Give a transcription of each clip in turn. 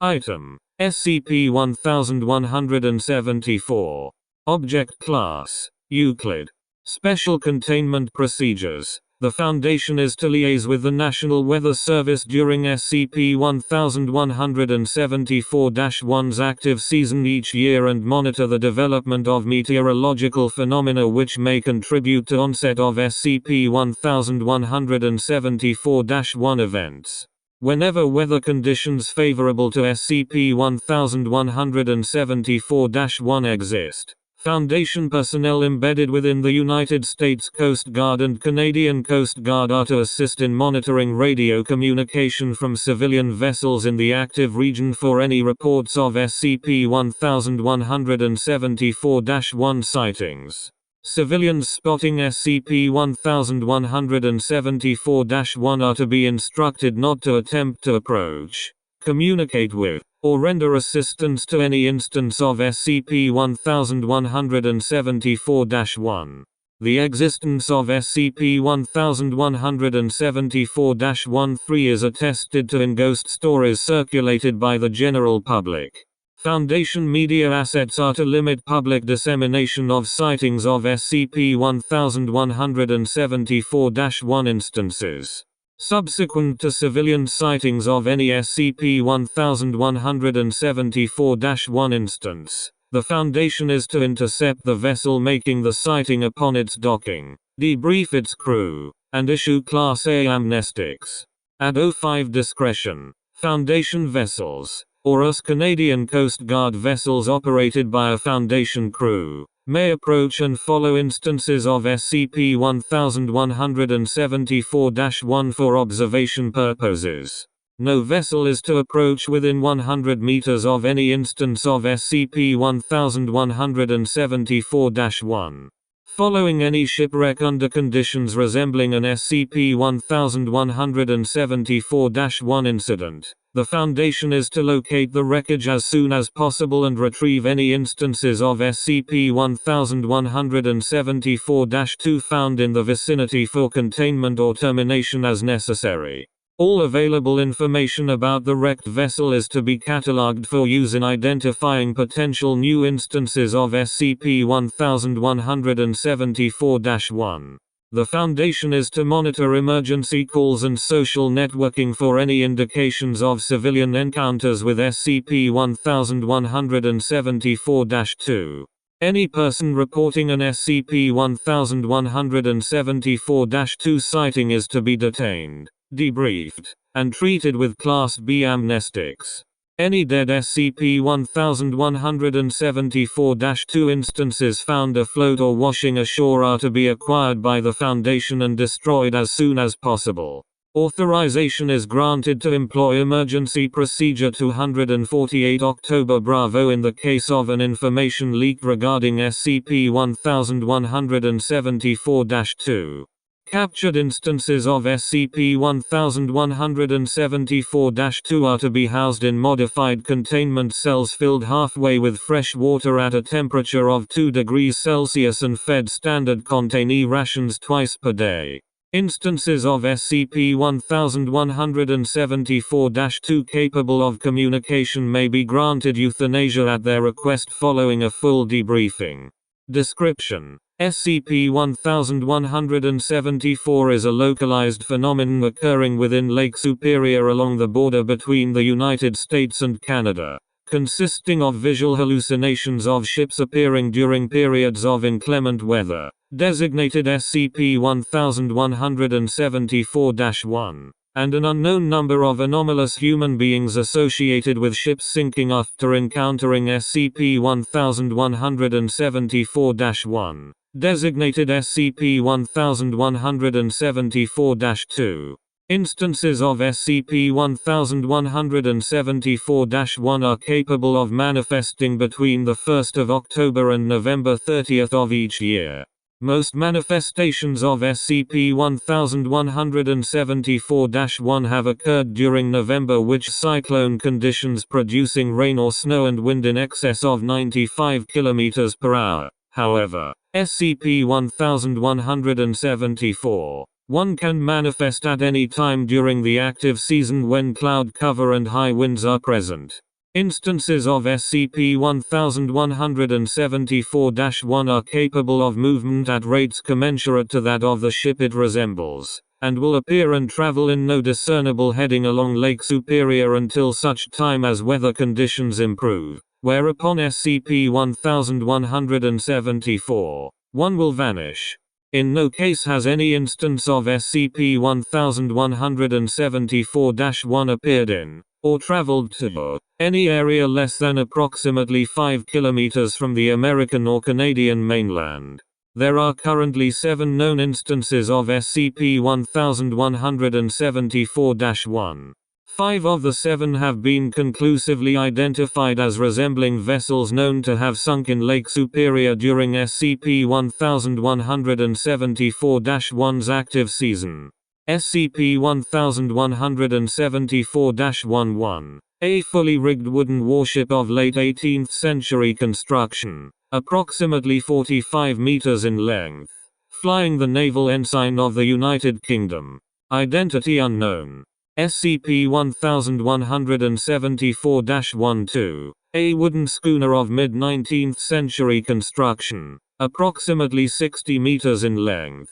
Item. SCP-1174. Object Class: Euclid. Special Containment Procedures. The Foundation is to liaise with the National Weather Service during SCP-1174-1's active season each year and monitor the development of meteorological phenomena which may contribute to onset of SCP-1174-1 events. Whenever weather conditions favorable to SCP-1174-1 exist, Foundation personnel embedded within the United States Coast Guard and Canadian Coast Guard are to assist in monitoring radio communication from civilian vessels in the active region for any reports of SCP-1174-1 sightings. Civilians spotting SCP-1174-1 are to be instructed not to attempt to approach, communicate with, or render assistance to any instance of SCP-1174-1. The existence of SCP-1174-1-3 is attested to in ghost stories circulated by the general public. Foundation media assets are to limit public dissemination of sightings of SCP-1174-1 instances. Subsequent to civilian sightings of any SCP-1174-1 instance, the Foundation is to intercept the vessel making the sighting upon its docking, debrief its crew, and issue Class A amnestics. At O5 discretion, Foundation vessels, or US Canadian Coast Guard vessels operated by a Foundation crew, may approach and follow instances of SCP-1174-1 for observation purposes. No vessel is to approach within 100 meters of any instance of SCP-1174-1. Following any shipwreck under conditions resembling an SCP-1174-1 incident, the Foundation is to locate the wreckage as soon as possible and retrieve any instances of SCP-1174-2 found in the vicinity for containment or termination as necessary. All available information about the wrecked vessel is to be catalogued for use in identifying potential new instances of SCP-1174-1. The Foundation is to monitor emergency calls and social networking for any indications of civilian encounters with SCP-1174-2. Any person reporting an SCP-1174-2 sighting is to be detained, debriefed, and treated with Class B amnestics. Any dead SCP-1174-2 instances found afloat or washing ashore are to be acquired by the Foundation and destroyed as soon as possible. Authorization is granted to employ Emergency Procedure 248 October Bravo in the case of an information leak regarding SCP-1174-2. Captured instances of SCP-1174-2 are to be housed in modified containment cells filled halfway with fresh water at a temperature of 2 degrees Celsius and fed standard containee rations twice per day. Instances of SCP-1174-2 capable of communication may be granted euthanasia at their request following a full debriefing. Description: SCP-1174 is a localized phenomenon occurring within Lake Superior along the border between the United States and Canada, consisting of visual hallucinations of ships appearing during periods of inclement weather, designated SCP-1174-1, and an unknown number of anomalous human beings associated with ships sinking after encountering SCP-1174-1. Designated SCP-1174-2. Instances of SCP-1174-1 are capable of manifesting between the 1st of October and November 30th of each year. Most manifestations of SCP-1174-1 have occurred during November, which cyclone conditions producing rain or snow and wind in excess of 95 km per hour. However, SCP-1174-1 can manifest at any time during the active season when cloud cover and high winds are present. Instances of SCP-1174-1 are capable of movement at rates commensurate to that of the ship it resembles, and will appear and travel in no discernible heading along Lake Superior until such time as weather conditions improve, whereupon SCP-1174-1 will vanish. In no case has any instance of SCP-1174-1 appeared in, or traveled to, any area less than approximately 5 kilometers from the American or Canadian mainland. There are currently 7 known instances of SCP-1174-1. 5 of the 7 have been conclusively identified as resembling vessels known to have sunk in Lake Superior during SCP-1174-1's active season. SCP-1174-11, a fully rigged wooden warship of late 18th century construction, approximately 45 meters in length, flying the naval ensign of the United Kingdom. Identity unknown. SCP-1174-12, a wooden schooner of mid-19th century construction, approximately 60 meters in length.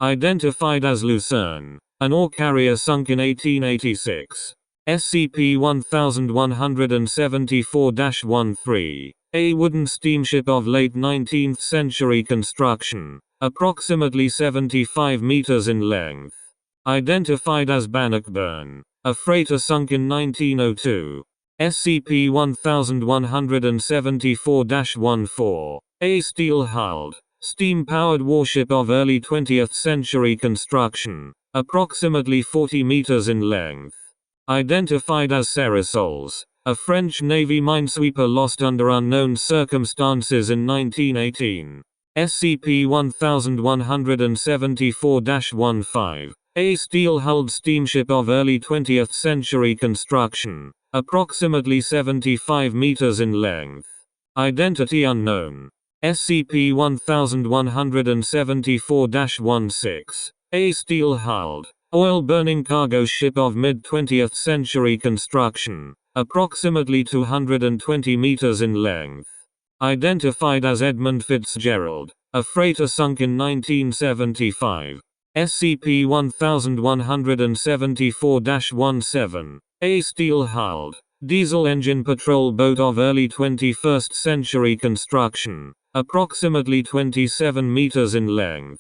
Identified as Lucerne, an ore carrier sunk in 1886. SCP-1174-13, a wooden steamship of late 19th century construction, approximately 75 meters in length. Identified as Bannockburn, a freighter sunk in 1902. SCP-1174-14, a steel-hulled, steam-powered warship of early 20th century construction, approximately 40 meters in length. Identified as Cerisoles, a French Navy minesweeper lost under unknown circumstances in 1918. SCP-1174-15, a steel-hulled steamship of early 20th century construction, approximately 75 meters in length. Identity unknown. SCP-1174-16, a steel-hulled, oil-burning cargo ship of mid-20th century construction, approximately 220 meters in length. Identified as Edmund Fitzgerald, a freighter sunk in 1975. SCP-1174-17, a steel-hulled, diesel-engine patrol boat of early 21st century construction, approximately 27 meters in length.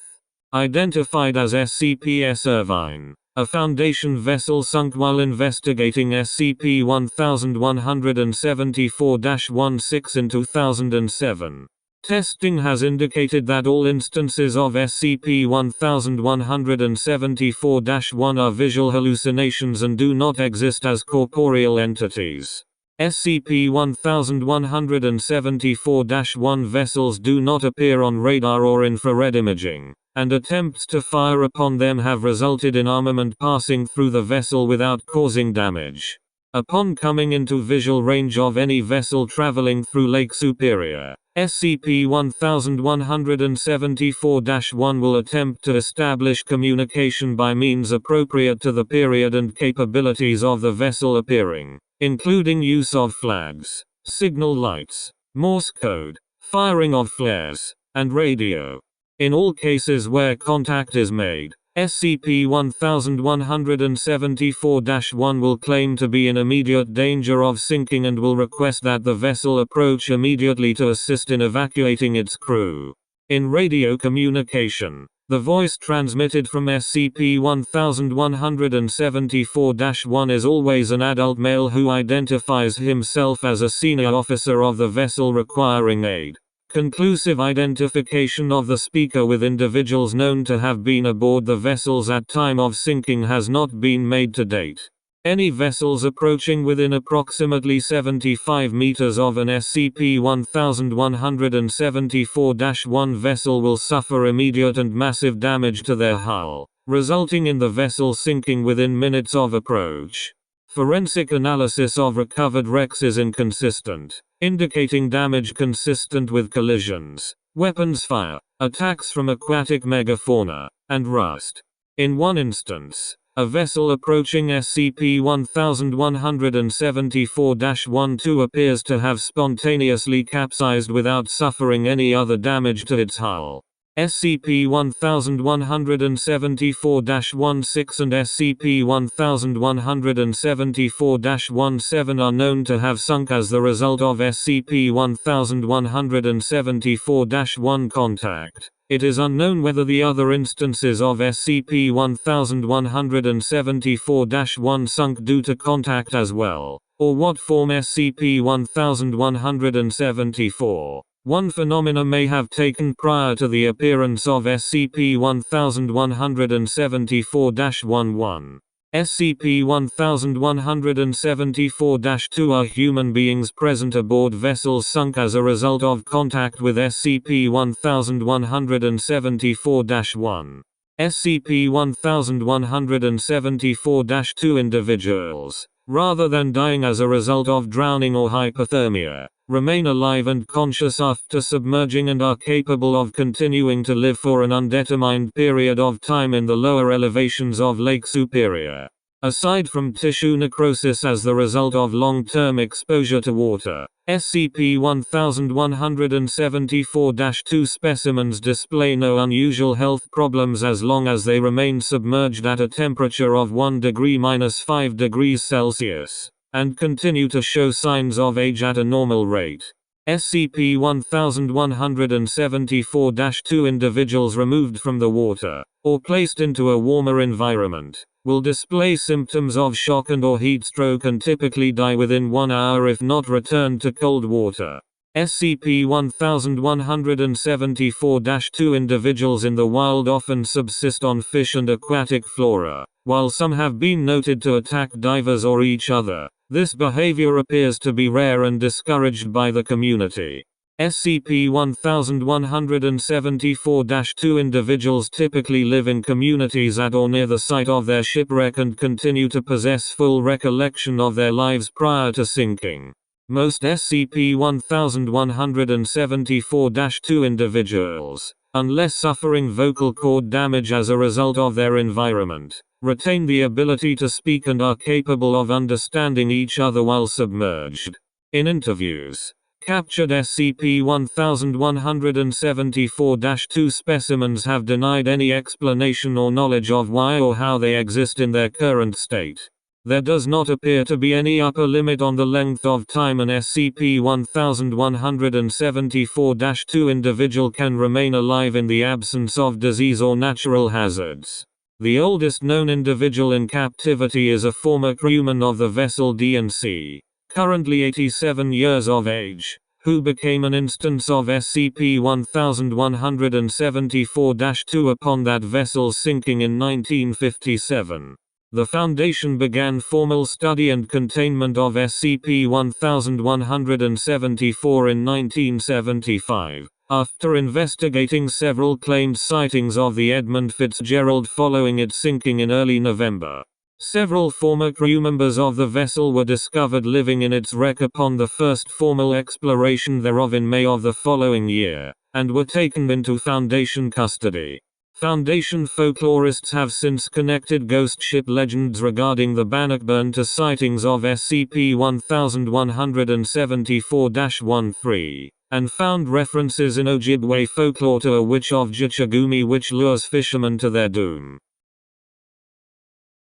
Identified as SCP-S Irvine, a Foundation vessel sunk while investigating SCP-1174-16 in 2007. Testing has indicated that all instances of SCP-1174-1 are visual hallucinations and do not exist as corporeal entities. SCP-1174-1 vessels do not appear on radar or infrared imaging, and attempts to fire upon them have resulted in armament passing through the vessel without causing damage. Upon coming into visual range of any vessel traveling through Lake Superior, SCP-1174-1 will attempt to establish communication by means appropriate to the period and capabilities of the vessel appearing, including use of flags, signal lights, Morse code, firing of flares, and radio. In all cases where contact is made, SCP-1174-1 will claim to be in immediate danger of sinking and will request that the vessel approach immediately to assist in evacuating its crew. In radio communication, the voice transmitted from SCP-1174-1 is always an adult male who identifies himself as a senior officer of the vessel requiring aid. Conclusive identification of the speaker with individuals known to have been aboard the vessels at time of sinking has not been made to date. Any vessels approaching within approximately 75 meters of an SCP-1174-1 vessel will suffer immediate and massive damage to their hull, resulting in the vessel sinking within minutes of approach. Forensic analysis of recovered wrecks is inconsistent, indicating damage consistent with collisions, weapons fire, attacks from aquatic megafauna, and rust. In one instance, A vessel approaching SCP-1174-12 appears to have spontaneously capsized without suffering any other damage to its hull. SCP-1174-16 and SCP-1174-17 are known to have sunk as the result of SCP-1174-1 contact. It is unknown whether the other instances of SCP-1174-1 sunk due to contact as well, or what form SCP-1174-1 phenomena may have taken prior to the appearance of SCP-1174-11. SCP-1174-2 are human beings present aboard vessels sunk as a result of contact with SCP-1174-1. SCP-1174-2 individuals, rather than dying as a result of drowning or hypothermia, remain alive and conscious after submerging and are capable of continuing to live for an undetermined period of time in the lower elevations of Lake Superior. Aside from tissue necrosis as the result of long-term exposure to water, SCP-1174-2 specimens display no unusual health problems as long as they remain submerged at a temperature of 1°-5 degrees Celsius, and continue to show signs of age at a normal rate. SCP-1174-2 individuals removed from the water, or placed into a warmer environment, will display symptoms of shock and/or heat stroke and typically die within 1 hour if not returned to cold water. SCP-1174-2 individuals in the wild often subsist on fish and aquatic flora. While some have been noted to attack divers or each other, this behavior appears to be rare and discouraged by the community. SCP-1174-2 individuals typically live in communities at or near the site of their shipwreck and continue to possess full recollection of their lives prior to sinking. Most SCP-1174-2 individuals, unless suffering vocal cord damage as a result of their environment, retain the ability to speak and are capable of understanding each other while submerged. In interviews, captured SCP-1174-2 specimens have denied any explanation or knowledge of why or how they exist in their current state. There does not appear to be any upper limit on the length of time an SCP-1174-2 individual can remain alive in the absence of disease or natural hazards. The oldest known individual in captivity is a former crewman of the vessel D&C, currently 87 years of age, who became an instance of SCP-1174-2 upon that vessel's sinking in 1957. The Foundation began formal study and containment of SCP-1174 in 1975. After investigating several claimed sightings of the Edmund Fitzgerald following its sinking in early November, several former crew members of the vessel were discovered living in its wreck upon the first formal exploration thereof in May of the following year, and were taken into Foundation custody. Foundation folklorists have since connected ghost ship legends regarding the Bannockburn to sightings of SCP-1174-13, and found references in Ojibwe folklore to a witch of Gichagumi which lures fishermen to their doom.